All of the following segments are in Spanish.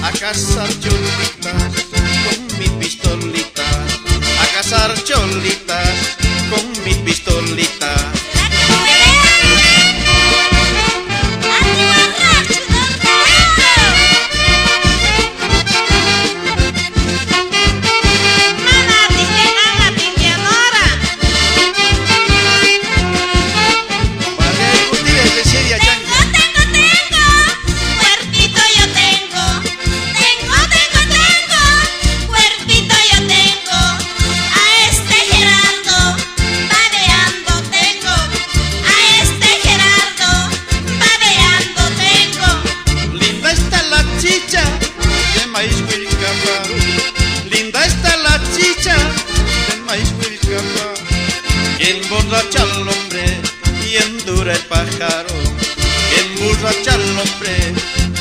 a cazar cholitas con mi pistolita, a cazar cholitas con mi pistolita. Linda está la chicha del maíz Wilcapa, que emborracha al hombre y endura el pájaro, que emborracha al hombre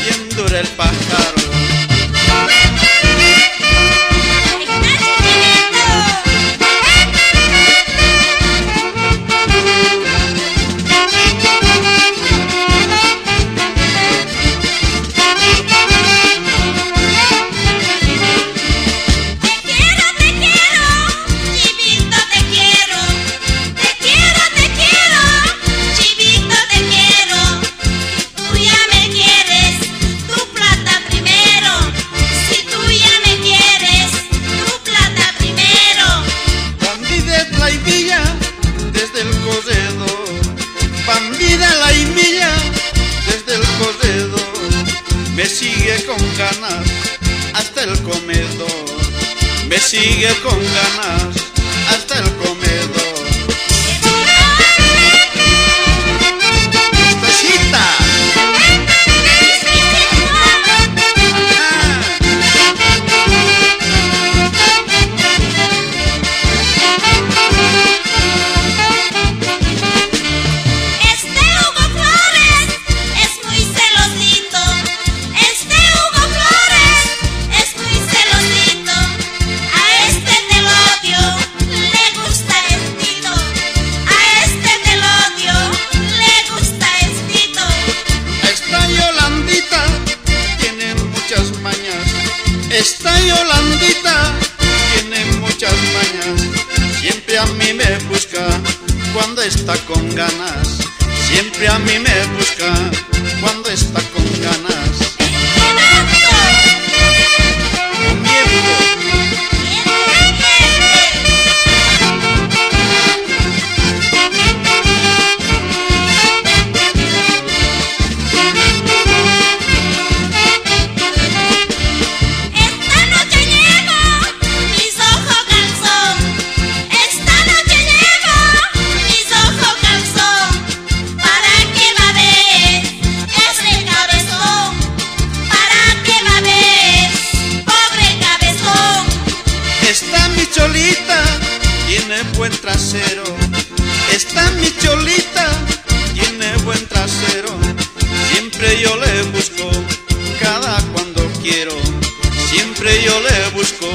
y endura el pájaro. Desde el corredor, bandida la Imilla, desde el corredor, me sigue con ganas hasta el comedor, me sigue con ganas hasta el comedor. Esta Yolandita tiene muchas mañas, siempre a mí me busca cuando está con ganas, siempre a mí me busca cuando está con ganas. Tiene buen trasero, esta mi cholita tiene buen trasero, siempre yo le busco cada cuando quiero, siempre yo le busco